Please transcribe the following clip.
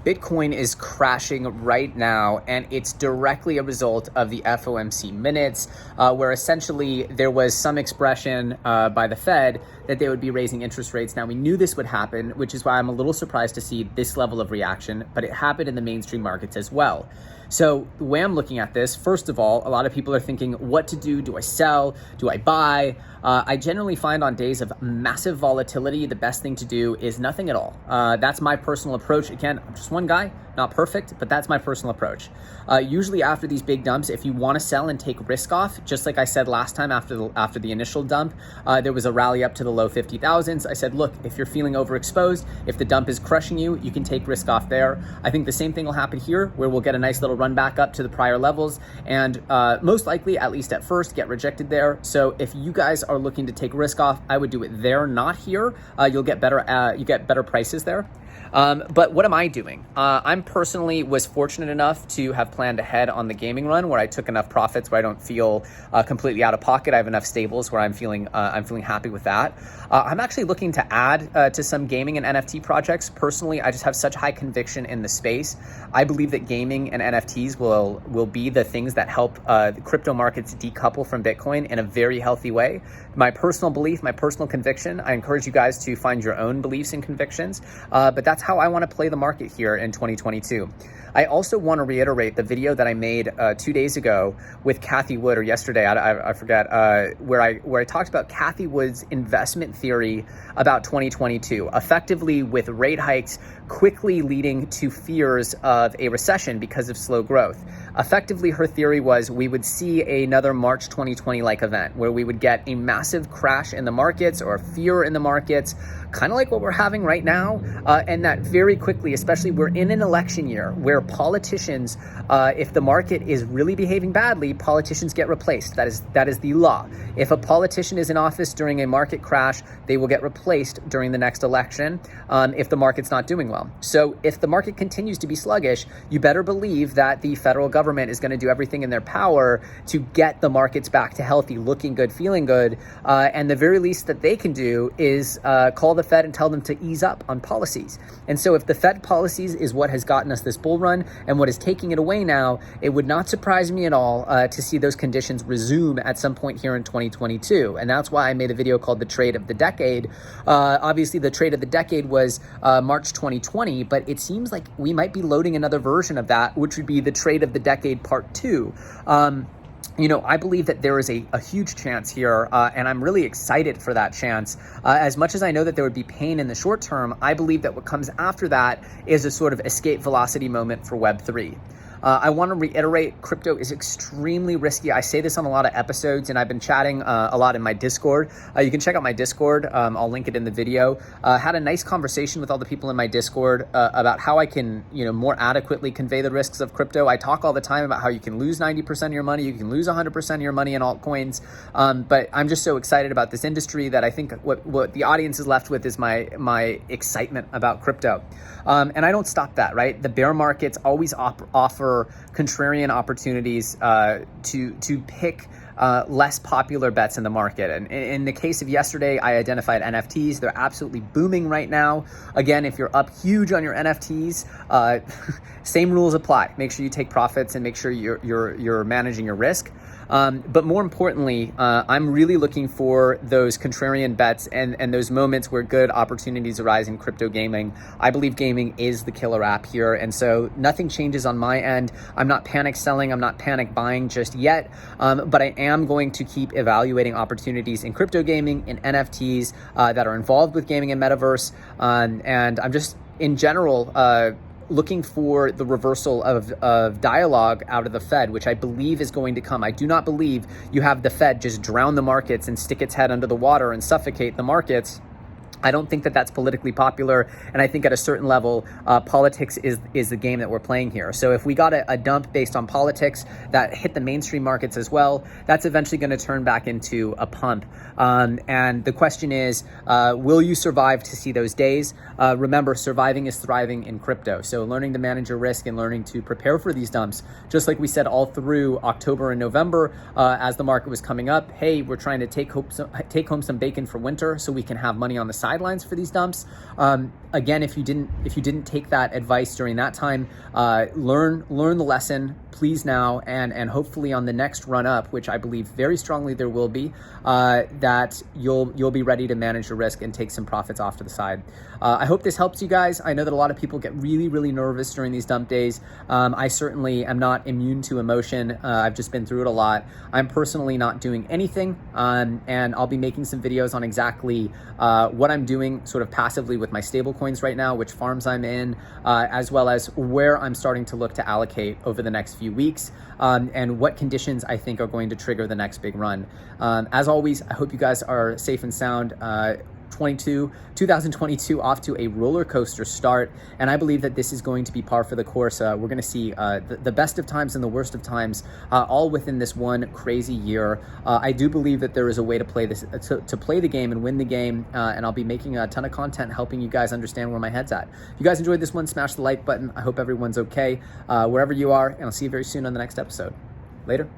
Bitcoin is crashing right now, and it's directly a result of the FOMC minutes, where essentially there was some expression by the Fed that they would be raising interest rates. Now, we knew this would happen, which is why I'm a little surprised to see this level of reaction, but it happened in the mainstream markets as well. So the way I'm looking at this, first of all, a lot of people are thinking what to do. Do I sell? Do I buy? I generally find on days of massive volatility, the best thing to do is nothing at all. That's my personal approach. Again, I'm just one guy, not perfect, but that's my personal approach. Usually after these big dumps, if you want to sell and take risk off, just like I said last time after the initial dump, there was a rally up to the low 50,000s. I said, look, if you're feeling overexposed, if the dump is crushing you, you can take risk off there. I think the same thing will happen here, where we'll get a nice little run back up to the prior levels, and most likely, at least at first, get rejected there. So if you guys are looking to take risk off, I would do it there, not here. You'll get better prices there. But what am I doing? I'm personally was fortunate enough to have planned ahead on the gaming run, where I took enough profits where I don't feel completely out of pocket. I have enough stables where I'm feeling happy with that. I'm actually looking to add to some gaming and NFT projects. Personally, I just have such high conviction in the space. I believe that gaming and NFTs will be the things that help the crypto markets decouple from Bitcoin in a very healthy way. My personal belief, my personal conviction, I encourage you guys to find your own beliefs and convictions, but that's how I want to play the market here in 2022. I also want to reiterate the video that I made 2 days ago with Cathie Wood, or yesterday, I forget, where I talked about Cathie Wood's investment theory about 2022, effectively with rate hikes quickly leading to fears of a recession because of slow growth. Effectively, her theory was we would see another March 2020-like event where we would get a massive crash in the markets or fear in the markets, kind of like what we're having right now, and that very quickly, especially we're in an election year where politicians, if the market is really behaving badly, politicians get replaced. That is the law. If a politician is in office during a market crash, they will get replaced during the next election if the market's not doing well. So if the market continues to be sluggish, you better believe that the federal government is going to do everything in their power to get the markets back to healthy, looking good, feeling good. And the very least that they can do is call the Fed and tell them to ease up on policies. And so if the Fed policies is what has gotten us this bull run and what is taking it away now, it would not surprise me at all to see those conditions resume at some point here in 2022. And that's why I made a video called The Trade of the Decade. Obviously, the trade of the decade was March 2020, but it seems like we might be loading another version of that, which would be the Trade of the Decade Part 2. I believe that there is a huge chance here, and I'm really excited for that chance. As much as I know that there would be pain in the short term, I believe that what comes after that is a sort of escape velocity moment for Web3. I want to reiterate, crypto is extremely risky. I say this on a lot of episodes, and I've been chatting a lot in my Discord. You can check out my Discord. I'll link it in the video. Had a nice conversation with all the people in my Discord about how I can, more adequately convey the risks of crypto. I talk all the time about how you can lose 90% of your money, you can lose 100% of your money in altcoins. But I'm just so excited about this industry that I think what the audience is left with is my excitement about crypto. And I don't stop that, right? The bear markets always offer contrarian opportunities to pick less popular bets in the market. And in the case of yesterday, I identified NFTs. They're absolutely booming right now. Again, if you're up huge on your NFTs, same rules apply. Make sure you take profits and make sure you're managing your risk. But more importantly, I'm really looking for those contrarian bets and those moments where good opportunities arise in crypto gaming. I believe gaming is the killer app here. And so nothing changes on my end. I'm not panic selling. I'm not panic buying just yet. But I am going to keep evaluating opportunities in crypto gaming, in NFTs that are involved with gaming and metaverse. And I'm just, in general, looking for the reversal of dialogue out of the Fed, which I believe is going to come. I do not believe you have the Fed just drown the markets and stick its head under the water and suffocate the markets. I don't think that that's politically popular, and I think at a certain level, politics is the game that we're playing here. So if we got a dump based on politics that hit the mainstream markets as well, that's eventually going to turn back into a pump. And the question is, will you survive to see those days? Remember, surviving is thriving in crypto. So learning to manage your risk and learning to prepare for these dumps, just like we said all through October and November, as the market was coming up, hey, we're trying to take home some bacon for winter so we can have money on the side. sidelines for these dumps. Again, if you didn't take that advice during that time, learn the lesson, please now, and hopefully on the next run up, which I believe very strongly there will be, that you'll be ready to manage your risk and take some profits off to the side. I hope this helps you guys. I know that a lot of people get really nervous during these dump days. I certainly am not immune to emotion. I've just been through it a lot. I'm personally not doing anything, and I'll be making some videos on exactly what I'm doing sort of passively with my stable coins right now, which farms I'm in, as well as where I'm starting to look to allocate over the next few weeks, and what conditions I think are going to trigger the next big run. As always, I hope you guys are safe and sound. 2022 off to a roller coaster start, and I believe that this is going to be par for the course. We're going to see the best of times and the worst of times, all within this one crazy year. I do believe that there is a way to play this, to play the game and win the game, and I'll be making a ton of content helping you guys understand where my head's at. If you guys enjoyed this one, smash the like button. I hope everyone's okay wherever you are, and I'll see you very soon on the next episode. Later.